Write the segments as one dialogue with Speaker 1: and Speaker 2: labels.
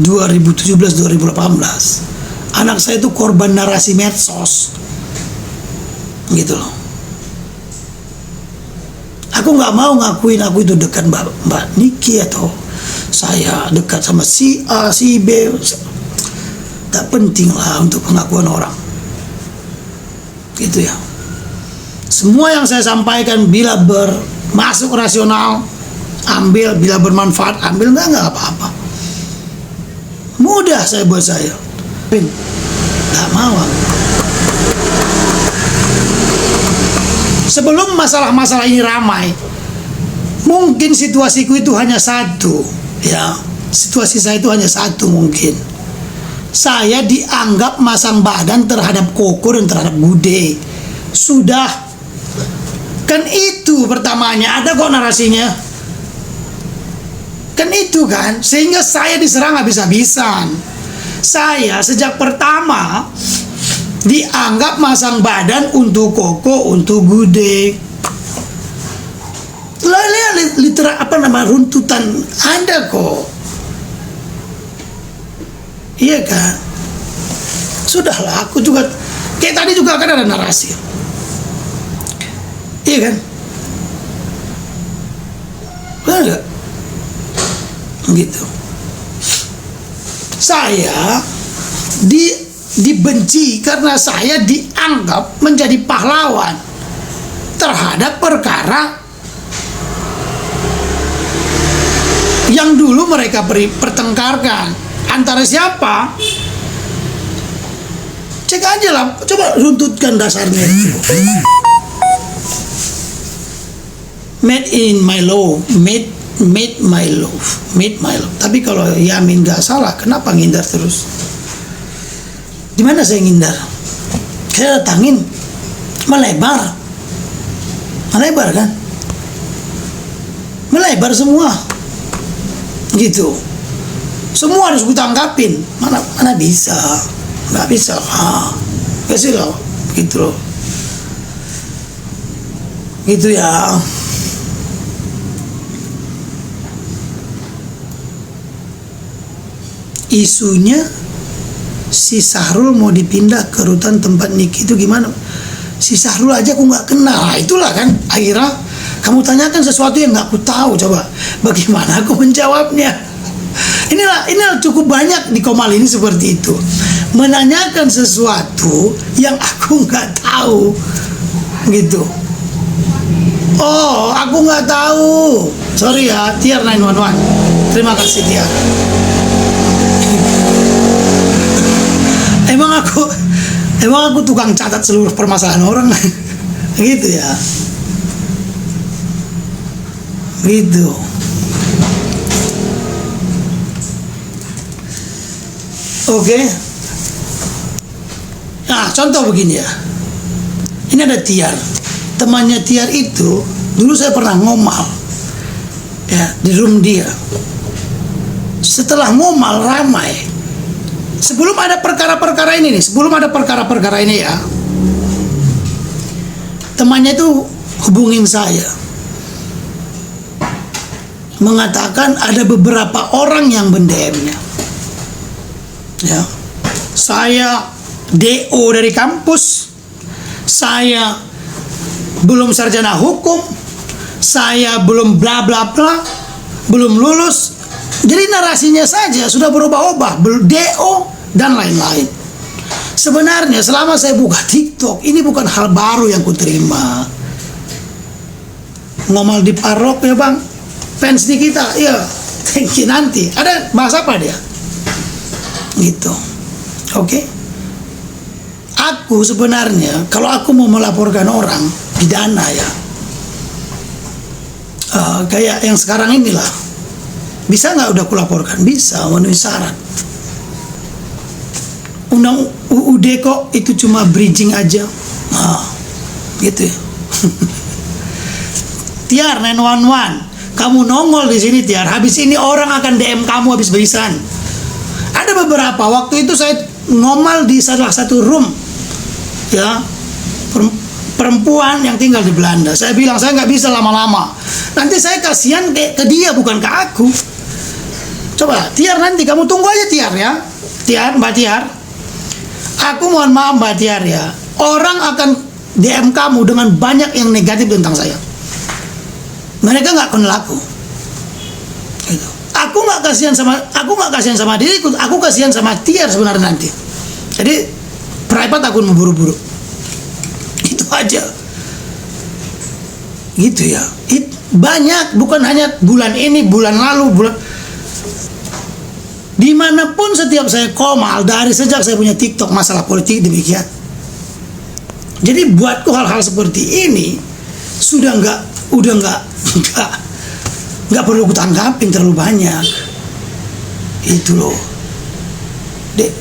Speaker 1: 2017-2018, anak saya itu korban narasi medsos, gitu loh. Aku nggak mau ngakuin aku itu dekat Mbak Niki atau saya dekat sama si A, si B. Tak penting lah untuk pengakuan orang, gitu ya. Semua yang saya sampaikan bila bermasuk rasional, ambil, bila bermanfaat, ambil, nggak apa-apa. Mudah saya buat saya. Nggak mau. Sebelum masalah-masalah ini ramai, mungkin situasiku itu hanya satu, ya. Situasi saya itu hanya satu mungkin. Saya dianggap masang badan terhadap Koko dan terhadap Bude. Sudah. Kan itu pertamanya, ada kok narasinya. Kan itu kan, sehingga saya diserang habis-habisan. Saya sejak pertama dianggap masang badan untuk Koko, untuk Bude. Lihat runtutan ada kok. Iya kan? Sudahlah, aku juga kayak tadi juga kan ada narasi. Iya kan? Benar nggak? Gitu. Saya dibenci karena saya dianggap menjadi pahlawan terhadap perkara yang dulu mereka pertengkarkan. Antara siapa? Cek aja lah, coba runtutkan dasarnya itu. Made in my love, made my love. Tapi kalau Yamin gak salah, kenapa ngindar terus? Di mana saya ngindar? Saya datangin, melebar kan? Melebar semua, gitu. Semua harus kutanggapin. Mana bisa? Nggak bisa. Kasih loh, gitu loh. Gitu ya. Isunya si Sahrul mau dipindah ke rutan tempat Niki itu gimana? Si Sahrul aja aku nggak kenal. Nah, itulah kan akhirnya kamu tanyakan sesuatu yang nggak aku tahu. Coba bagaimana aku menjawabnya? Inilah cukup banyak di Komal ini seperti itu, menanyakan sesuatu yang aku nggak tahu, gitu. Oh, aku nggak tahu. Sorry ya, Tiar 911. Terima kasih Tiar. Emang aku tukang catat seluruh permasalahan orang, gitu ya. Gitu. Oke. Nah, contoh begini ya. Ini ada Tiar. Temannya Tiar itu dulu saya pernah ngomal, ya, di room dia. Setelah ngomal ramai. Sebelum ada perkara-perkara ini ya, temannya itu hubungin saya, mengatakan ada beberapa orang yang mendm-nya. Ya, saya DO dari kampus, saya belum sarjana hukum, saya belum bla bla bla, belum lulus. Jadi narasinya saja sudah berubah-ubah, DO dan lain-lain. Sebenarnya selama saya buka TikTok, ini bukan hal baru yang kuterima. Ngomong di parok ya bang, fans di kita, ya thank you nanti. Ada bahasa apa dia? Gitu. Oke. Aku sebenarnya kalau aku mau melaporkan orang pidana ya, kayak yang sekarang inilah, bisa nggak udah kulaporkan? Bisa, memenuhi syarat. Undang UUD kok itu cuma bridging aja, gitu ya. Tiar 911, kamu nongol di sini Tiar. Habis ini orang akan DM kamu habis-habisan. Ada beberapa waktu itu saya ngomal di salah satu room, ya, perempuan yang tinggal di Belanda. Saya bilang saya nggak bisa lama-lama. Nanti saya kasihan ke dia bukan ke aku. Coba Tiar, nanti kamu tunggu aja Tiar ya. Tiar, Mbak Tiar. Aku mohon maaf Mbak Tiar ya. Orang akan DM kamu dengan banyak yang negatif tentang saya. Mereka nggak kenal aku. Gitu. Aku nggak kasihan sama diriku. Aku kasihan sama Tiar sebenarnya nanti. Jadi private aku buru-buru. Itu aja. Gitu ya. Banyak, bukan hanya bulan ini, bulan lalu, dimanapun setiap saya komal, dari sejak saya punya TikTok, masalah politik demikian. Jadi buatku hal-hal seperti ini sudah nggak perlu kutanggapin terlalu banyak. Itu loh.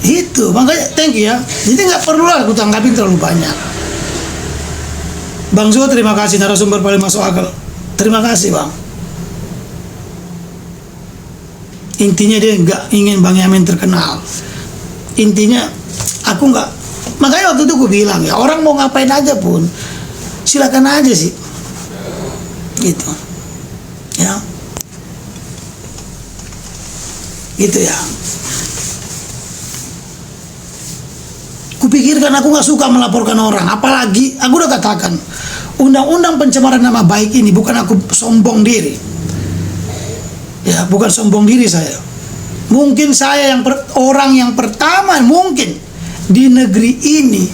Speaker 1: Itu makanya thank you ya. Jadi nggak perlu lah kutanggapin terlalu banyak. Bang Zo, terima kasih, narasumber paling masuk akal. Terima kasih Bang. Intinya dia nggak ingin Bang Yamin terkenal. Intinya aku nggak. Makanya waktu itu aku bilang ya, orang mau ngapain aja pun silakan aja sih. Gitu. Ya. Gitu ya. Kupikirkan aku nggak suka melaporkan orang, apalagi aku udah katakan undang-undang pencemaran nama baik ini bukan aku sombong diri. Ya, bukan sombong diri saya. Mungkin saya orang yang pertama mungkin di negeri ini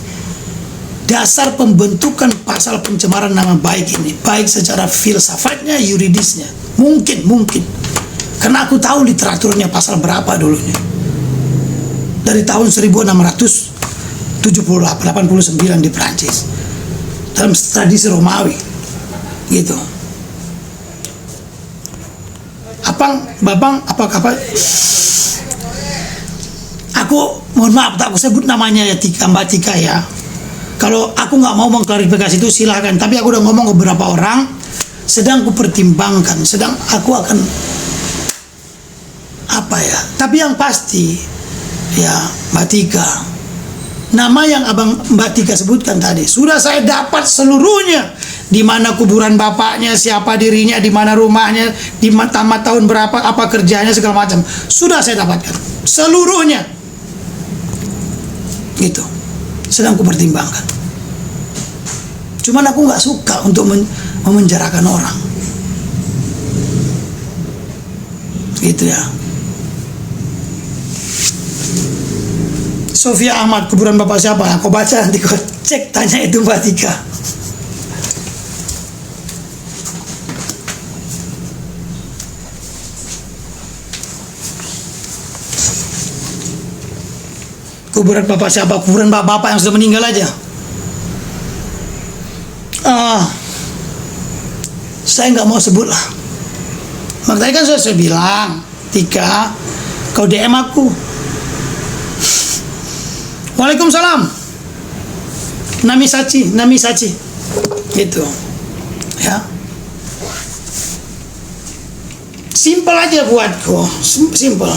Speaker 1: dasar pembentukan pasal pencemaran nama baik ini, baik secara filsafatnya, yuridisnya. Mungkin. Karena aku tahu literaturnya pasal berapa dulunya. Dari tahun 1689 di Prancis. Dalam tradisi Romawi. Gitu. Babang, aku mohon maaf tak aku sebut namanya ya Mbak Tika ya. Kalau aku nggak mau mengklarifikasi itu silahkan, tapi aku udah ngomong ke beberapa orang, sedang kupertimbangkan, sedang aku akan apa ya. Tapi yang pasti ya Mbak Tika, nama yang Mbak Tika sebutkan tadi sudah saya dapat seluruhnya. Di mana kuburan bapaknya, siapa dirinya, di mana rumahnya, di tamat tahun berapa, apa kerjanya, segala macam. Sudah saya dapatkan seluruhnya. Gitu. Sedang kupertimbangkan. Cuman aku nggak suka untuk memenjarakan orang. Gitu ya. Sofia Ahmad, kuburan bapak siapa? Kau baca nanti kau cek, tanya itu Mbak Tika. Kuburan bapak siapa? Kuburan bapak yang sudah meninggal aja. Saya nggak mau sebut lah. Makanya kan saya bilang, Tika, kau DM aku. Waalaikumsalam. Nami Sachi. Gitu. Ya. Simpel aja buatku. Simpel.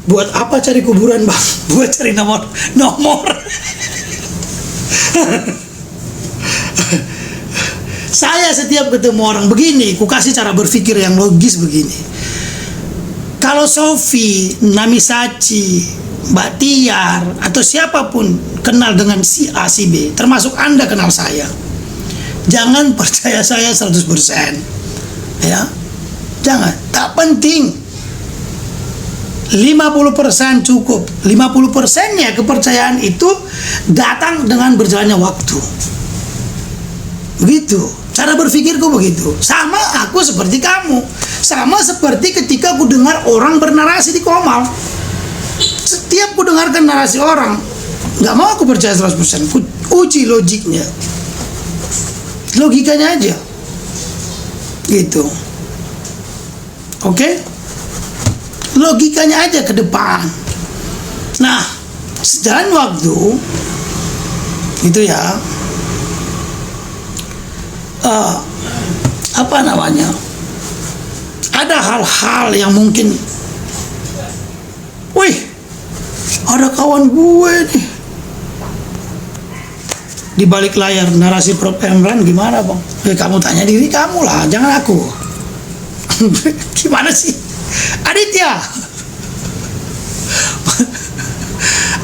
Speaker 1: Buat apa cari kuburan Bang? Buat cari nomor. Saya setiap ketemu orang begini, ku kasih cara berpikir yang logis begini. Kalau Sofi, Nami Sachi, Mbak Tiar, atau siapapun kenal dengan si A, si B, termasuk Anda kenal saya, jangan percaya saya 100%. Ya, jangan. Tak penting. 50% cukup. 50%-nya kepercayaan itu datang dengan berjalannya waktu. Begitu. Cara berpikirku begitu. Sama aku seperti kamu. Sama seperti ketika aku dengar orang bernarasi di Komal. Setiap ku dengarkan narasi orang, nggak mau aku percaya 100%. Ku uji logiknya. Logikanya aja. Gitu. Oke? Logikanya aja ke depan. Nah, sejalan waktu itu ya, apa namanya, ada hal-hal yang mungkin, wih, ada kawan gue nih di balik layar narasi Prof. Emran gimana Bang? Kamu tanya diri kamu lah, jangan aku. Gimana sih? Aditya,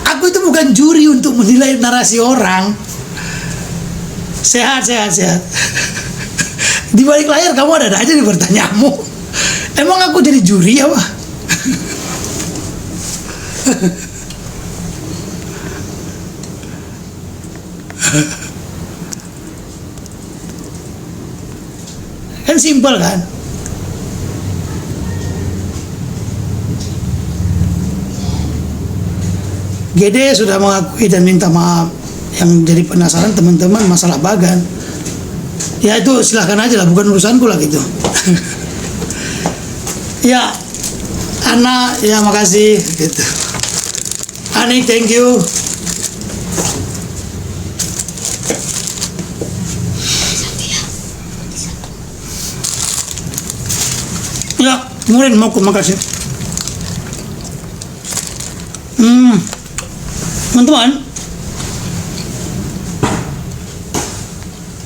Speaker 1: aku itu bukan juri untuk menilai narasi orang. Sehat. Di balik layar kamu ada aja di pertanyaanmu. Emang aku jadi juri apa? Kan simpel kan? GD sudah mengakui dan minta maaf. Yang jadi penasaran teman-teman masalah Bagan, ya itu silahkan aja lah, bukan urusanku lah gitu. Ya, Ana, ya makasih gitu. Ani, thank you. Ya, Murin mau makasih. Teman-teman,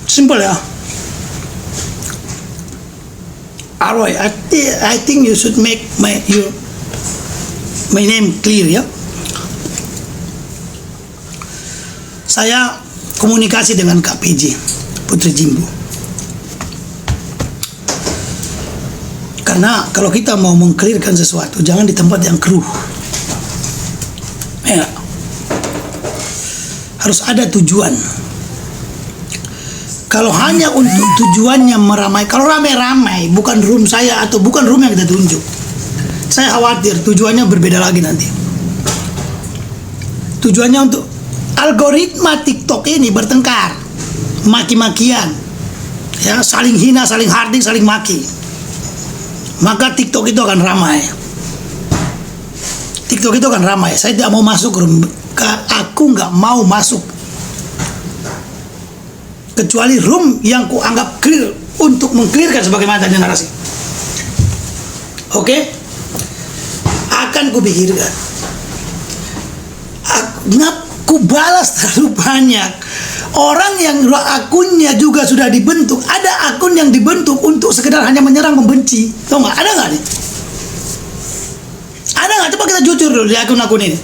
Speaker 1: simple ya. Aroy, I think you should make my name clear ya. Saya komunikasi dengan Kak PJ, Putri Jimbo. Karena kalau kita mau mengclearkan sesuatu, jangan di tempat yang keruh. Ya. Harus ada tujuan. Kalau hanya untuk tujuannya meramai, kalau ramai-ramai, bukan room saya atau bukan room yang kita tunjuk, saya khawatir tujuannya berbeda lagi nanti. Tujuannya untuk algoritma TikTok ini bertengkar, maki-makian, ya, saling hina, saling harding, saling maki. Maka TikTok itu akan ramai. TikTok itu akan ramai. Saya tidak mau masuk room. Aku nggak mau masuk kecuali room yang ku anggap clear untuk mengclearkan sebagaimana tadi narasi. Oke? Akan ku pikirkan. Ku balas terlalu banyak. Orang yang akunnya juga sudah dibentuk. Ada akun yang dibentuk untuk sekedar hanya menyerang, membenci. Tahu nggak? Ada nggak nih? Ada nggak? Coba kita jujur dulu di akun-akun ini.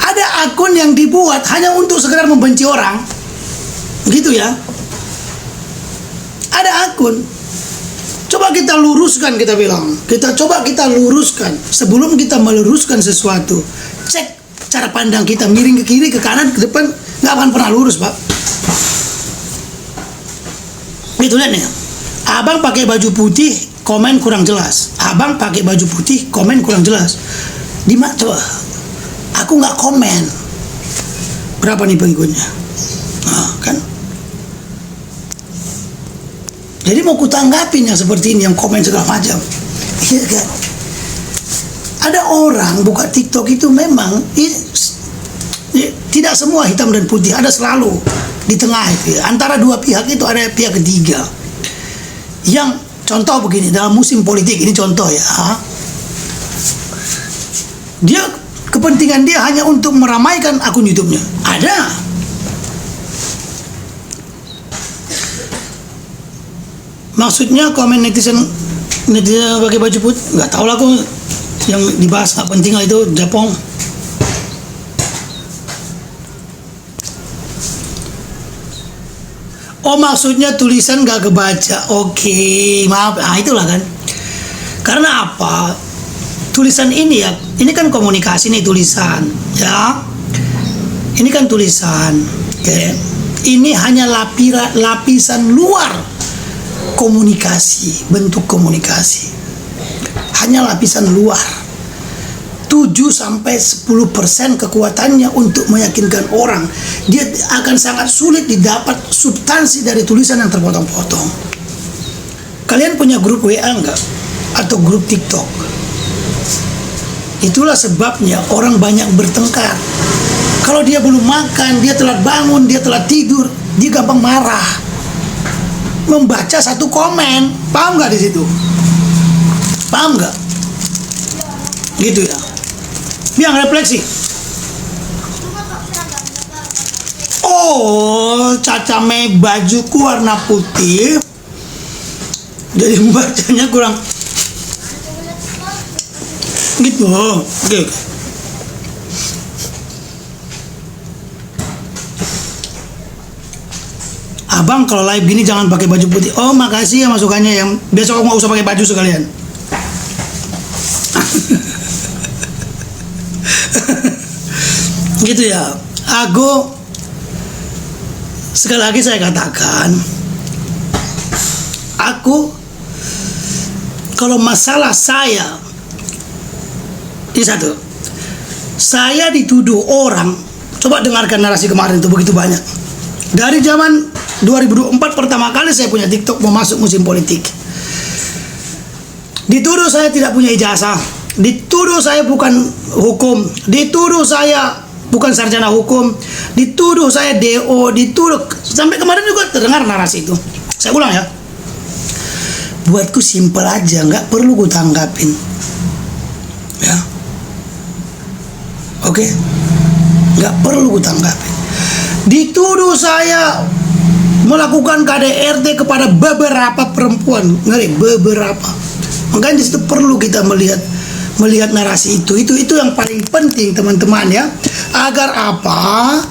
Speaker 1: Ada akun yang dibuat hanya untuk sekedar membenci orang, gitu ya. Ada akun. Coba kita luruskan, kita bilang. Coba kita luruskan. Sebelum kita meluruskan sesuatu, cek cara pandang kita, miring ke kiri, ke kanan, ke depan, nggak akan pernah lurus, Pak. Itu lihat nih. Abang pakai baju putih, komen kurang jelas. Abang pakai baju putih, komen kurang jelas. Di mana coba? Aku nggak komen. Berapa nih pengikutnya? Nah, kan? Jadi mau kutanggapin yang seperti ini, yang komen segala macam. Iya kan? Ada orang buka TikTok itu memang tidak semua hitam dan putih, ada selalu di tengah itu ya. Antara dua pihak itu ada pihak ketiga. Yang contoh begini, dalam musim politik ini contoh ya. Dia kepentingan dia hanya untuk meramaikan akun YouTube-nya. Ada. Maksudnya komen netizen pakai baju putih, nggak tahu lah, aku yang dibahas nggak penting lah itu Japong. Oh, maksudnya tulisan nggak kebaca. Oke, maaf. Ah, itulah kan. Karena apa? Tulisan ini ya, ini kan komunikasi nih, tulisan ya, ini kan tulisan, oke. Ini hanya lapisan luar komunikasi, bentuk komunikasi, hanya lapisan luar. 7-10% kekuatannya untuk meyakinkan orang. Dia akan sangat sulit didapat substansi dari tulisan yang terpotong-potong. Kalian punya grup WA enggak? Atau grup TikTok? Itulah sebabnya orang banyak bertengkar. Kalau dia belum makan, dia telat bangun, dia telat tidur, dia gampang marah. Membaca satu komen, paham nggak di situ? Paham nggak? Gitu ya. Biang refleksi. Oh, Caca baju warna putih. Jadi membacanya kurang gitu. Oke. Abang kalau live gini jangan pakai baju putih. Oh makasih ya masukannya, yang besok nggak usah pakai baju sekalian. Gitu ya. Aku sekali lagi saya katakan, aku kalau masalah saya ini satu, saya dituduh orang. Coba dengarkan narasi kemarin itu begitu banyak. Dari zaman 2004 pertama kali saya punya TikTok mau masuk musim politik, dituduh saya tidak punya ijazah, dituduh saya bukan hukum, dituduh saya bukan sarjana hukum, dituduh saya DO, dituduh sampai kemarin juga terdengar narasi itu. Saya ulang ya, buatku simpel aja, nggak perlu gue tanggapin, ya. Oke, nggak perlu gue tanggapin. Dituduh saya melakukan KDRT kepada beberapa perempuan, ngeri, beberapa. Makanya di situ perlu kita melihat narasi itu yang paling penting teman-teman ya. Agar apa?